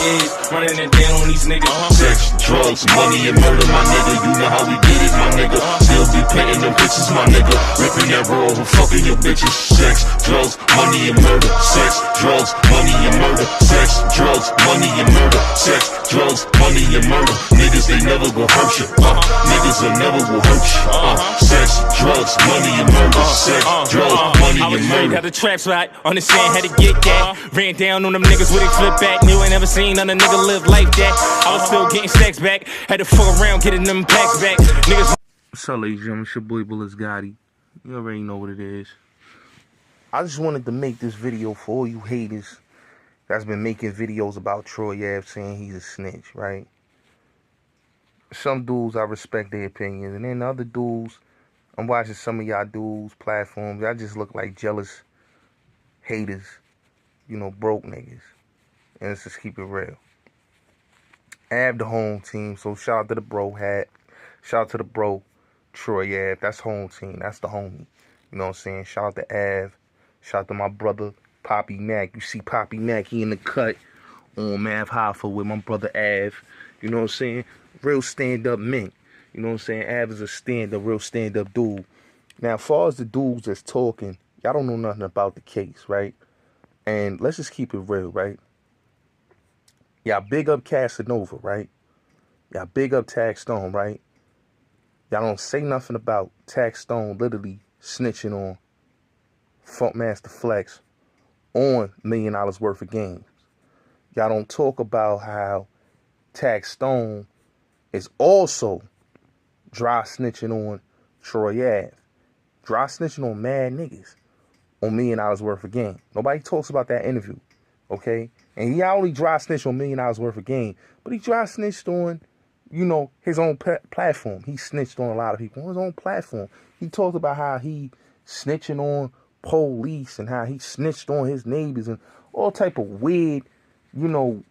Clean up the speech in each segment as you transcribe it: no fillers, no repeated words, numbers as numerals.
is, running it down on these niggas. Sex, drugs, money, and murder, my nigga. You know how we did it, my nigga. Still be painting them bitches, my nigga. Ripping that roll and fucking your bitches. Sex, drugs, money, and murder. Sex, drugs, money, and murder. Sex, drugs, money, and murder. Sex, drugs, money, and murder. Niggas, they never gon' hurt you. Niggas, they never will hurt you. Sex, drugs, money, and murder. Sex, drugs, money, and murder. Got the trap spot, understand how to get that. Ran down on them niggas with a flip back. Knew I never seen none of nigga live like that. I was still getting stacks back. Had to fuck around getting them packs back. Niggas. What's up, ladies and gentlemen? It's your boy Bullets Gotti. You already know what it is. I just wanted to make this video for all you haters that's been making videos about Troy Ave saying he's a snitch, right? Some dudes, I respect their opinions. And then the other dudes, I'm watching some of y'all dudes' platforms. Y'all just look like jealous haters, you know, broke niggas. And let's just keep it real. Ave the home team, so shout out to the bro hat. Shout out to the bro, Troy Ave. That's home team. That's the homie. You know what I'm saying? Shout out to Ave. Shout out to my brother, Poppy Mac. You see Poppy Mac, he in the cut on Mav Hoffa with my brother Ave. You know what I'm saying? Real stand-up men. You know what I'm saying? Ave is a real stand-up dude. Now, as far as the dudes that's talking, y'all don't know nothing about the case, right? And let's just keep it real, right? Y'all big up Casanova, right? Y'all big up Taxstone, right? Y'all don't say nothing about Taxstone literally snitching on Funkmaster Flex on $1 million worth of games. Y'all don't talk about how Taxstone is also dry snitching on Troy Ave. Dry snitching on mad niggas on $1 million worth of game. Nobody talks about that interview, okay? And he not only dry snitched on $1 million worth of game, but he dry snitched on, you know, his own platform. He snitched on a lot of people on his own platform. He talked about how he snitching on police and how he snitched on his neighbors and all type of weird, even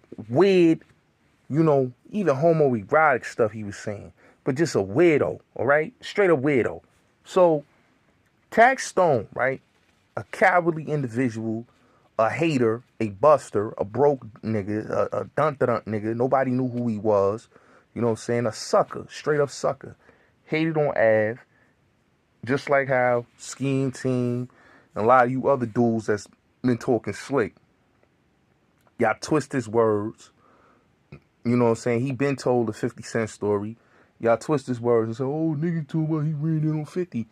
homoerotic stuff he was saying. But just a weirdo, all right? Straight up weirdo. So, Taxstone, right? A cowardly individual, a hater, a buster, a broke nigga, a dun-dun-dun nigga. Nobody knew who he was. You know what I'm saying? A sucker, straight up sucker. Hated on Ave. Just like how Scheme Team and a lot of you other dudes that's been talking slick. Y'all twist his words. You know what I'm saying? He been told the 50 Cent story. Y'all twist his words and say, oh, nigga told about he ran in on 50.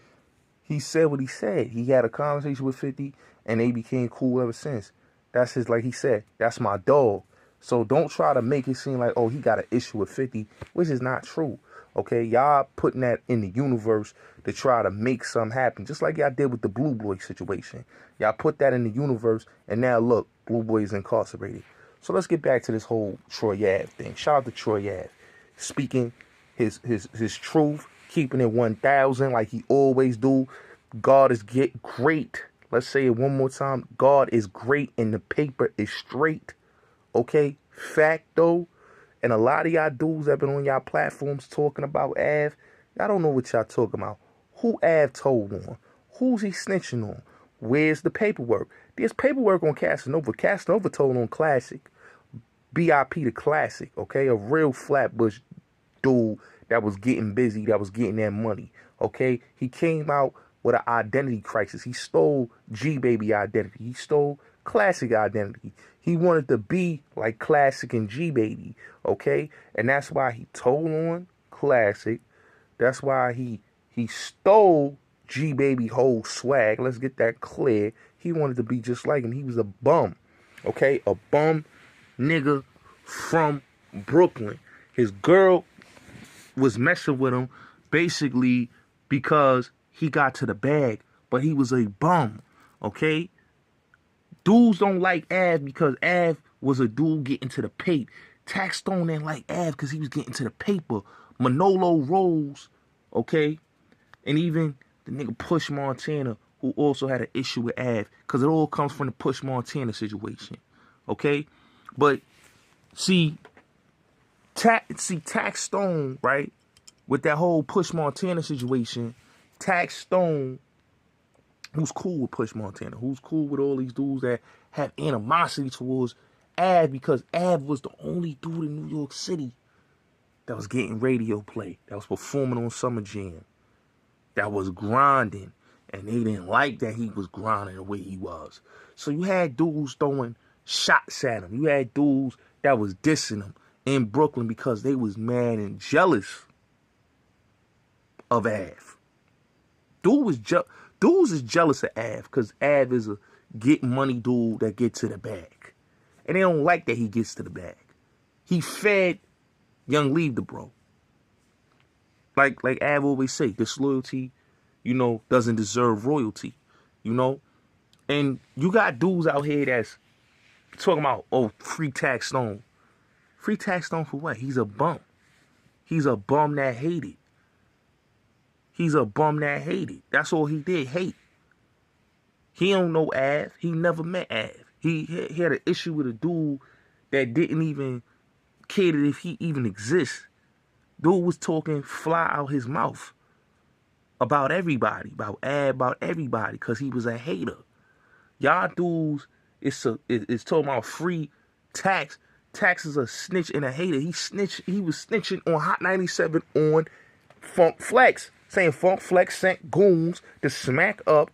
He said what he said. He had a conversation with 50 and they became cool ever since. That's his, like he said, that's my dog. So don't try to make it seem like, oh, he got an issue with 50, which is not true. Okay, y'all putting that in the universe to try to make something happen, just like y'all did with the Blue Boy situation. Y'all put that in the universe, and now look, Blue Boy is incarcerated. So let's get back to this whole Troy Ave thing. Shout out to Troy Ave, speaking his truth, keeping it 1,000 like he always do. God is great. Let's say it one more time. God is great, and the paper is straight. Okay, facto. And a lot of y'all dudes that been on y'all platforms talking about Ave, y'all don't know what y'all talking about. Who Ave told on? Who's he snitching on? Where's the paperwork? There's paperwork on Casanova. Casanova told on Classik. BIP the Classik, okay? A real flatbush dude that was getting busy, that was getting that money, okay? He came out with an identity crisis. He stole G-Baby identity. He stole Classik identity. He wanted to be like Classik and G-Baby, okay? And that's why he told on Classik. That's why he stole G-Baby whole swag. Let's get that clear. He wanted to be just like him. He was a bum, okay? A bum nigga from Brooklyn. His girl was messing with him basically because he got to the bag, but he was a bum, okay? Dudes don't like Ave because Ave was a dude getting to the paper. Taxstone didn't like Ave because he was getting to the paper. Manolo Rose, okay? And even the nigga Push Montana, who also had an issue with Ave, because it all comes from the Push Montana situation, okay? But see Taxstone, right? With that whole Push Montana situation, Taxstone, who's cool with Push Montana, who's cool with all these dudes that have animosity towards Ave because Ave was the only dude in New York City that was getting radio play, that was performing on Summer Jam, that was grinding, and they didn't like that he was grinding the way he was. So you had dudes throwing shots at him. You had dudes that was dissing him in Brooklyn because they was mad and jealous of Ave. Dudes is jealous of Ave because Ave is a get money dude that get to the bag. And they don't like that he gets to the bag. He fed Young Leave the bro. Like Ave always say, disloyalty, doesn't deserve royalty, And you got dudes out here that's talking about, free Taxstone. Free Taxstone for what? He's a bum. He's a bum that hated. That's all he did, hate. He don't know Ave. He never met Ave. He had an issue with a dude that didn't even care if he even exists. Dude was talking fly out his mouth about everybody, about Ave, about everybody, because he was a hater. Y'all dudes is talking about free Tax. Tax is a snitch and a hater. He was snitching on Hot 97 on Funk Flex, saying Funk Flex sent goons to smack up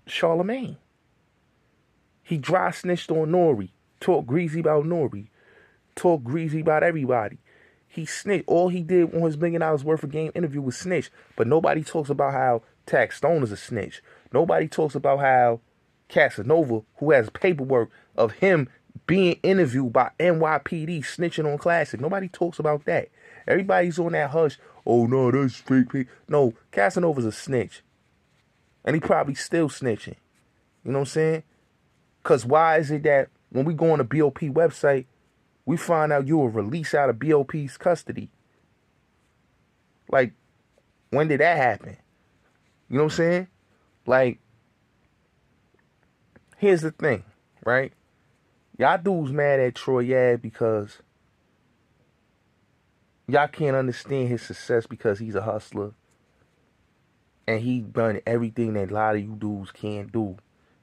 Charlemagne. He dry snitched on Nori, talked greasy about Nori, talked greasy about everybody. He snitched. All he did on his $1 million worth of game interview was snitch. But nobody talks about how Taxstone is a snitch. Nobody talks about how Casanova, who has paperwork of him being interviewed by NYPD snitching on Classic. Nobody talks about that. Everybody's on that hush. Oh, no, that's fake. No, Casanova's a snitch. And he probably still snitching. You know what I'm saying? Because why is it that when we go on the BOP website, we find out you were released out of BOP's custody? Like, when did that happen? You know what I'm saying? Like, here's the thing, right? Y'all dudes mad at Troy Ave because y'all can't understand his success because he's a hustler. And he done everything that a lot of you dudes can't do.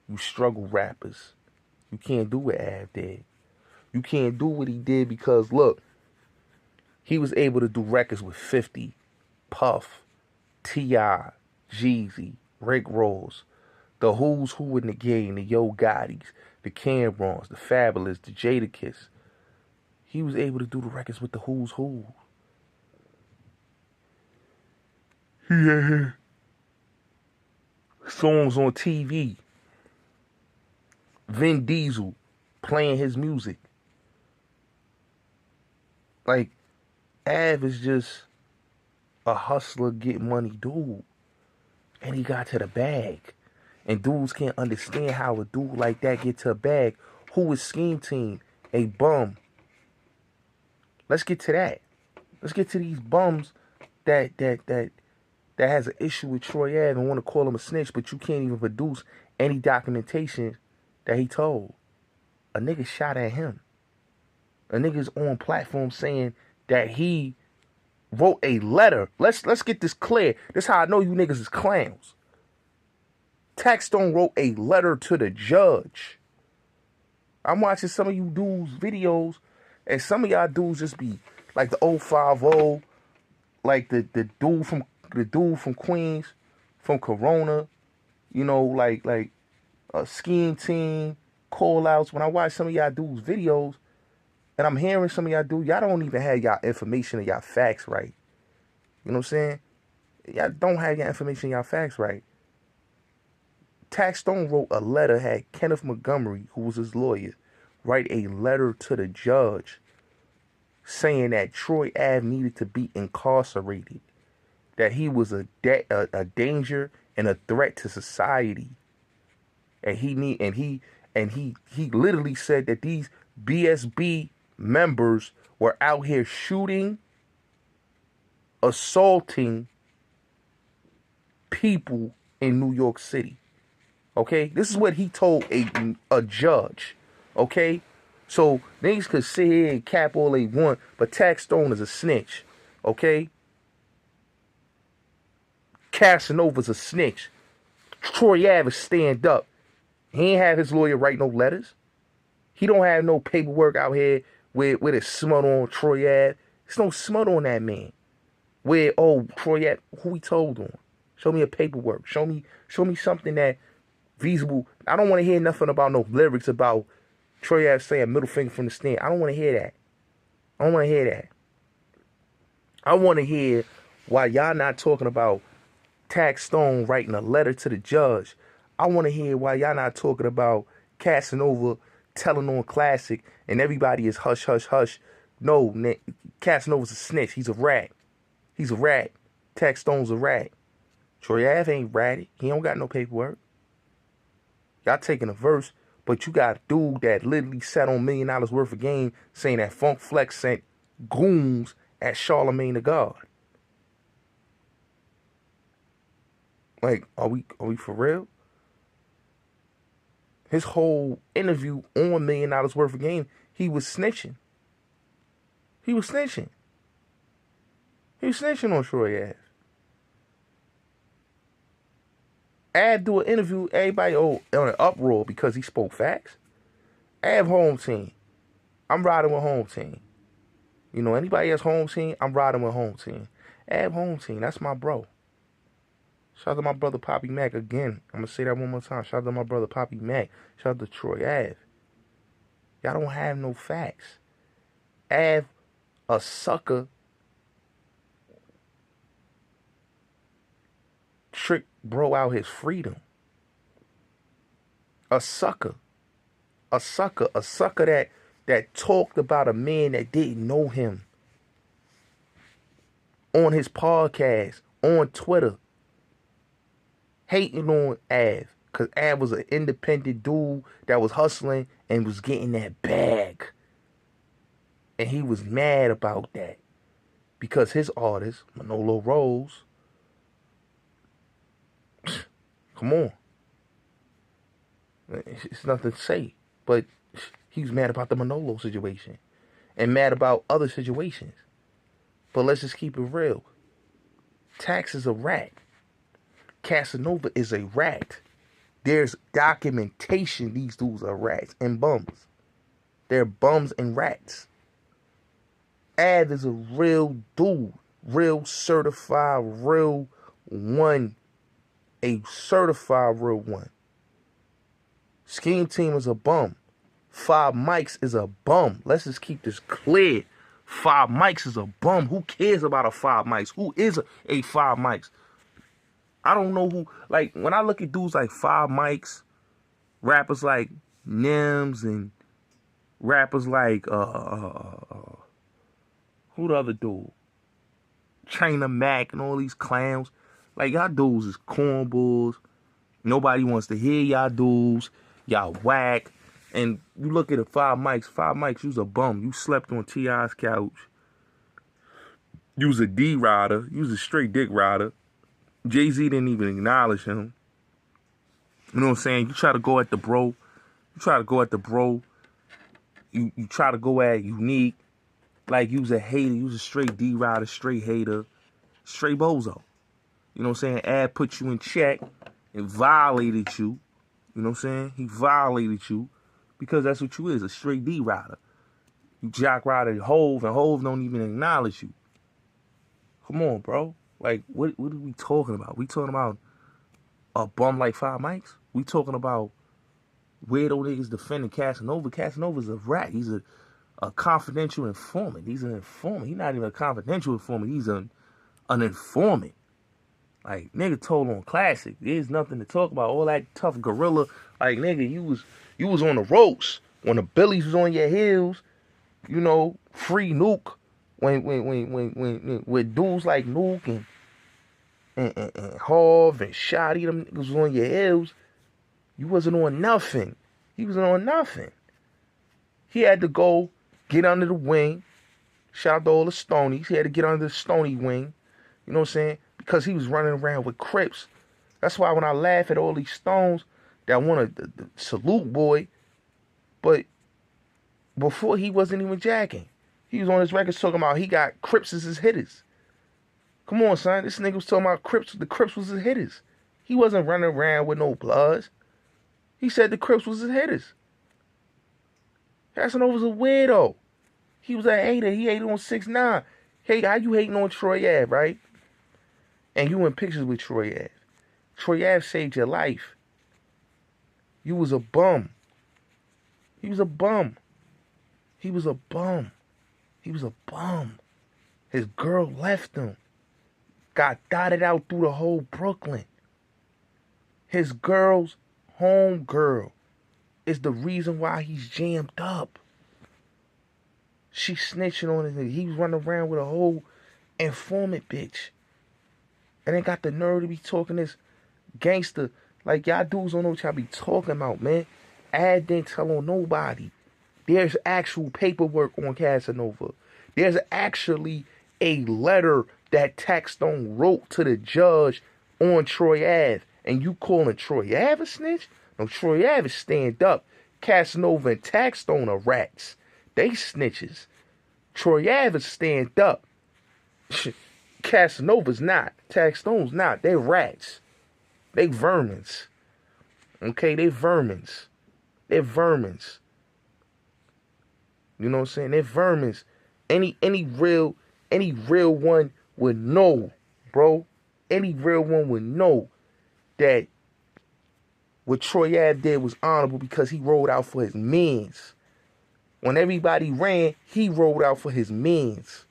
You struggle rappers. You can't do what Ave did. You can't do what he did because, look, he was able to do records with 50, Puff, T.I., Jeezy, Rick Ross, the who's who in the game, the Yo Gottis, the Cam'rons, the Fabulous, the Jadakiss. He was able to do the records with the who's who. Yeah. Songs on TV. Vin Diesel playing his music. Like, Ave is just a hustler, get money dude. And he got to the bag. And dudes can't understand how a dude like that get to a bag. Who is Scheme Team? A bum. Let's get to that. Let's get to these bums that has an issue with Troy Ave and want to call him a snitch, but you can't even produce any documentation that he told. A nigga shot at him. A nigga's on platform saying that he wrote a letter. Let's get this clear. This is how I know you niggas is clowns. Taxstone wrote a letter to the judge. I'm watching some of you dudes' videos, and some of y'all dudes just be like the 050, like the dude from Queens, from Corona, like a Scheme Team, call outs. When I watch some of y'all dudes' videos, and I'm hearing some of y'all dudes, y'all don't even have y'all information and y'all facts right. You know what I'm saying? Y'all don't have your information and y'all facts right. Taxstone wrote a letter, had Kenneth Montgomery, who was his lawyer, write a letter to the judge saying that Troy Ave needed to be incarcerated, that he was a danger and a threat to society, and he literally said that these BSB members were out here shooting, assaulting people in New York City. Okay, this is what he told a judge. Okay, so niggas could sit here and cap all they want, but Taxstone is a snitch. Okay, Casanova's a snitch. Troy Ave is stand up. He ain't have his lawyer write no letters. He don't have no paperwork out here with a smut on Troy Ave. There's no smut on that man. Where, oh, Troy Ave, who he told on? Show me a paperwork. Show me something that feasible. I don't want to hear nothing about no lyrics about Troy Ave saying middle finger from the stand. I don't want to hear that. I don't want to hear that. I want to hear why y'all not talking about Taxstone writing a letter to the judge. I want to hear why y'all not talking about Casanova telling on Classic and everybody is hush, hush, hush. No, Casanova's a snitch. He's a rat. He's a rat. Taxstone's a rat. Troy Ave ain't ratted. He don't got no paperwork. Y'all taking a verse, but you got a dude that literally sat on $1 million worth of game saying that Funk Flex sent goons at Charlemagne the God. Like, are we for real? His whole interview on $1 million worth of game, he was snitching. He was snitching. He was snitching on Troy Ave. Ave do an interview, everybody on an uproar because he spoke facts. Ave home team. I'm riding with home team. You know, anybody else home team, I'm riding with home team. Ave home team, that's my bro. Shout out to my brother Poppy Mac again. I'm going to say that one more time. Shout out to my brother Poppy Mac. Shout out to Troy Ave. Y'all don't have no facts. Ave, a sucker, trick bro out his freedom. A sucker. A sucker. A sucker that talked about a man that didn't know him. On his podcast, on Twitter. Hating on Ave. Because Ave was an independent dude that was hustling and was getting that bag. And he was mad about that. Because his artist, Manolo Rose, come on. It's nothing to say. But he was mad about the Manolo situation. And mad about other situations. But let's just keep it real. Tax is a rat. Casanova is a rat. There's documentation these dudes are rats and bums. They're bums and rats. Ave is a real dude. Real certified, real one. A certified real one. Scheme Team is a bum. 5 Mics is a bum. Let's just keep this clear. 5 Mics is a bum. Who cares about a 5 Mics? Who is a 5 Mics? I don't know who, like, when I look at dudes like 5 Mics, rappers like Nims and rappers like, who the other dude? China Mac and all these clowns. Like, y'all dudes is cornballs. Nobody wants to hear y'all dudes. Y'all whack. And you look at the 5 Mics. 5 Mics, you's a bum. You slept on T.I.'s couch. You was a D rider. You was a straight dick rider. Jay-Z didn't even acknowledge him. You know what I'm saying? You try to go at the bro. You try to go at the bro. You try to go at Unique. Like you was a hater. You was a straight D-rider, straight hater, straight bozo. You know what I'm saying? Ad put you in check and violated you. You know what I'm saying? He violated you because that's what you is, a straight D-rider. You jock rider Hove, and Hove don't even acknowledge you. Come on, bro. Like, what are we talking about? We talking about a bum like 5 Mics? We talking about weirdo niggas defending Casanova? Casanova's a rat. He's a confidential informant. He's an informant. He's not even a confidential informant. He's an informant. Like, nigga told on Classic. There's nothing to talk about. All that tough gorilla. Like, nigga, you was on the ropes when the Billies was on your heels. You know, free Nuke. When with dudes like Nuke and Hov and Shotty, them niggas was on your heels, you wasn't on nothing. He wasn't on nothing. He had to go get under the wing. Shout out to all the Stonies. He had to get under the Stony wing. You know what I'm saying? Because he was running around with Crips. That's why when I laugh at all these Stones that want the salute boy, but before he wasn't even jacking. He was on his records talking about he got Crips as his hitters. Come on, son. This nigga was talking about Crips. The Crips was his hitters. He wasn't running around with no Bloods. He said the Crips was his hitters. Casanova's a weirdo. He was a hater. He hated on 6ix9ine. Hey, how you hating on Troy Ave, right? And you in pictures with Troy Ave. Troy Ave saved your life. You was a bum. He was a bum. He was a bum. He was a bum. His girl left him. Got dotted out through the whole Brooklyn. His girl's home girl is the reason why he's jammed up. She snitching on his nigga. He was running around with a whole informant bitch. And they got the nerve to be talking this gangster. Like, y'all dudes don't know what y'all be talking about, man. Ad didn't tell on nobody. There's actual paperwork on Casanova. There's actually a letter that Taxstone wrote to the judge on Troy Ave. And you calling Troy Ave a snitch? No, Troy Ave is stand up. Casanova and Taxstone are rats. They snitches. Troy Ave is stand up. Casanova's not. Taxstone's not. They rats. They vermins. Okay, they vermins. They're vermins. You know what I'm saying? They're vermins. Any real one would know, bro. Any real one would know that what Troy Ave did was honorable because he rolled out for his mans. When everybody ran, he rolled out for his mans.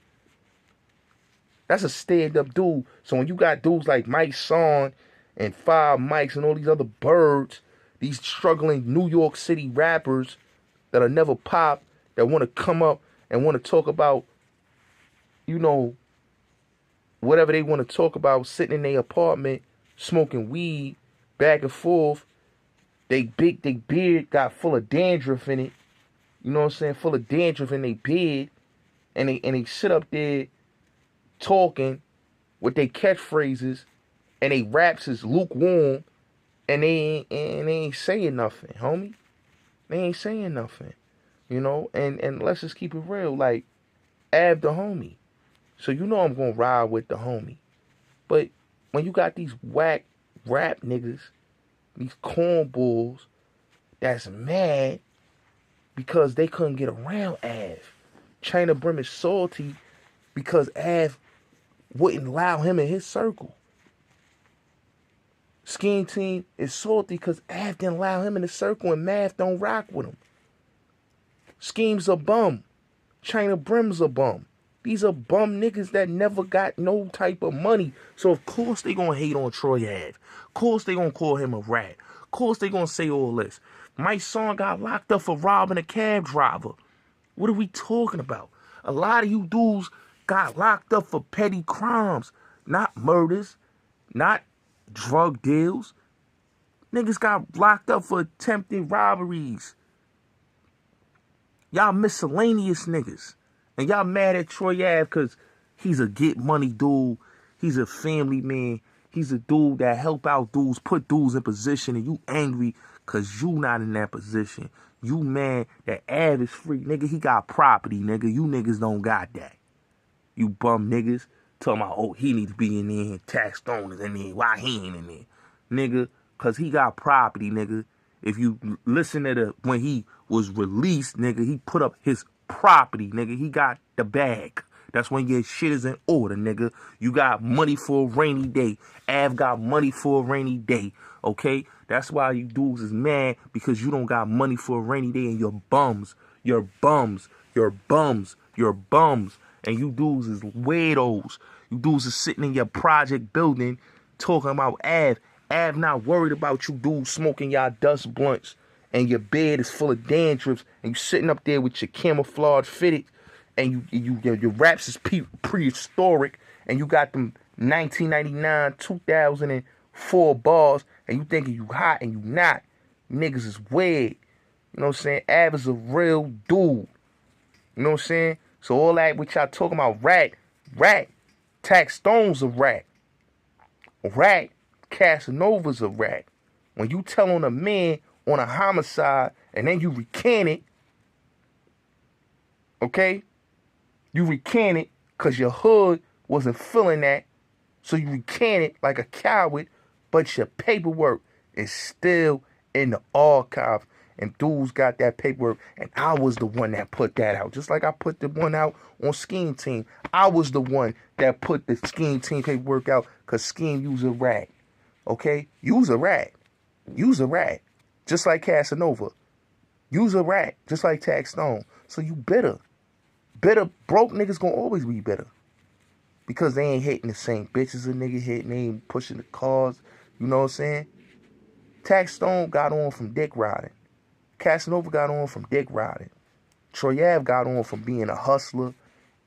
That's a stand-up dude. So when you got dudes like Mike Son and Five Mikes and all these other birds, these struggling New York City rappers that'll never pop, that want to come up and want to talk about, you know, whatever they want to talk about, sitting in their apartment, smoking weed, back and forth. They beard got full of dandruff in it. You know what I'm saying? Full of dandruff in their beard. And they sit up there talking with their catchphrases, and they raps is lukewarm, and they ain't saying nothing, homie. They ain't saying nothing. You know, and let's just keep it real. Like, Ab the homie. So you know I'm gonna ride with the homie. But when you got these whack rap niggas, these cornballs that's mad because they couldn't get around Av. China Brim is salty because Av wouldn't allow him in his circle. Scheme Team is salty because Av didn't allow him in the circle and Math don't rock with him. Scheme's a bum. China Brim's a bum. These are bum niggas that never got no type of money. So of course they gonna hate on Troy Ave. Of course they gonna call him a rat. Of course they gonna say all this. My son got locked up for robbing a cab driver. What are we talking about? A lot of you dudes got locked up for petty crimes. Not murders. Not drug deals. Niggas got locked up for attempted robberies. Y'all miscellaneous niggas. And y'all mad at Troy Ave because he's a get money dude. He's a family man. He's a dude that help out dudes, put dudes in position, and you angry because you not in that position. You mad that Ave is free. Nigga, he got property, nigga. You niggas don't got that. You bum niggas talking about, oh, he need to be in there and Taxstone is in there. Why he ain't in there? Nigga, because he got property, nigga. If you listen to when he was released, nigga, he put up his property, nigga. He got the bag. That's when your shit is in order, nigga. You got money for a rainy day. Av got money for a rainy day, okay? That's why you dudes is mad, because you don't got money for a rainy day and you're bums. You're bums. You're bums. You're bums. And you dudes is weirdos. You dudes is sitting in your project building talking about Av. Av not worried about you dudes smoking y'all dust blunts and your bed is full of dandruffs and you sitting up there with your camouflage fitted and your raps is prehistoric and you got them 1999, 2004 bars and you thinking you hot and you not. Niggas is weird. You know what I'm saying? Av is a real dude. You know what I'm saying? So all that what y'all talking about rat, Taxstone's a rat. Rat, Casanova's a rat. When you tell on a man on a homicide and then you recant it, okay? You recant it because your hood wasn't feeling that. So you recant it like a coward, but your paperwork is still in the archive. and dudes got that paperwork, and I was the one that put that out. Just like I put the one out on Scheme Team. I was the one that put the Scheme Team paperwork out because Scheme use a rat. Okay? Use a rat. Use a rat. Just like Casanova. Use a rat. Just like Taxstone. So you bitter. Bitter, broke niggas gonna always be bitter. Because they ain't hitting the same bitches a nigga hitting. They ain't pushing the cars. You know what I'm saying? Taxstone got on from dick riding. Casanova got on from dick riding. Troy Ave got on from being a hustler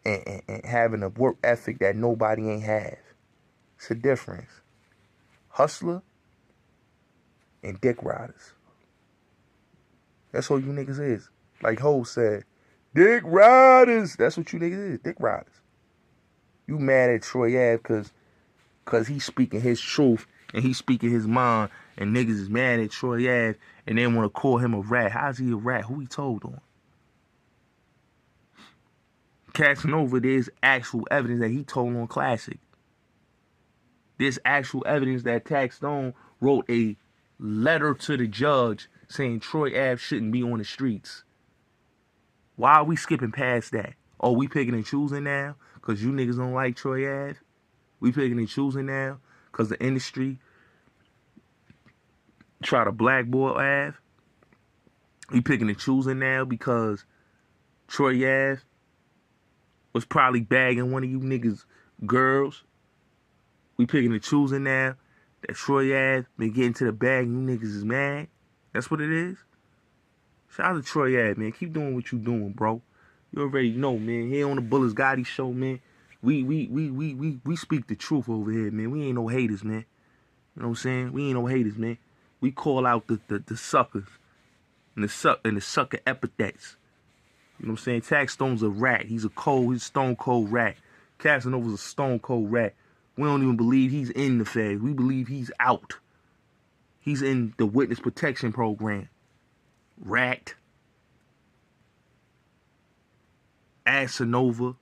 and having a work ethic that nobody ain't have. It's a difference. Hustler and dick riders. That's all you niggas is. Like Ho said, dick riders. That's what you niggas is, dick riders. You mad at Troy Ave cause he's speaking his truth and he's speaking his mind, and niggas is mad at Troy Ave and they want to call him a rat. How's he a rat? Who he told on? Casanova, there's actual evidence that he told on Classic. There's actual evidence that Taxstone wrote a letter to the judge saying Troy Ave shouldn't be on the streets. Why are we skipping past that? Oh, we picking and choosing now because you niggas don't like Troy Ave? We picking and choosing now because the industry try to blackball Ave? We picking and choosing now because Troy Ave was probably bagging one of you niggas' girls? We picking and choosing now that Troy Ave been getting to the bag and you niggas is mad? That's what it is? Shout out to Troy Ave, man. Keep doing what you doing, bro. You already know, man. Here on the Bullets Gotti show, man. We speak the truth over here, man. We ain't no haters, man. You know what I'm saying? We ain't no haters, man. We call out the suckers and the sucker epithets. You know what I'm saying? Taxstone's a rat. He's a stone cold rat. Casanova's a stone cold rat. We don't even believe he's in the Fed. We believe he's out. He's in the witness protection program. Rat. Casanova.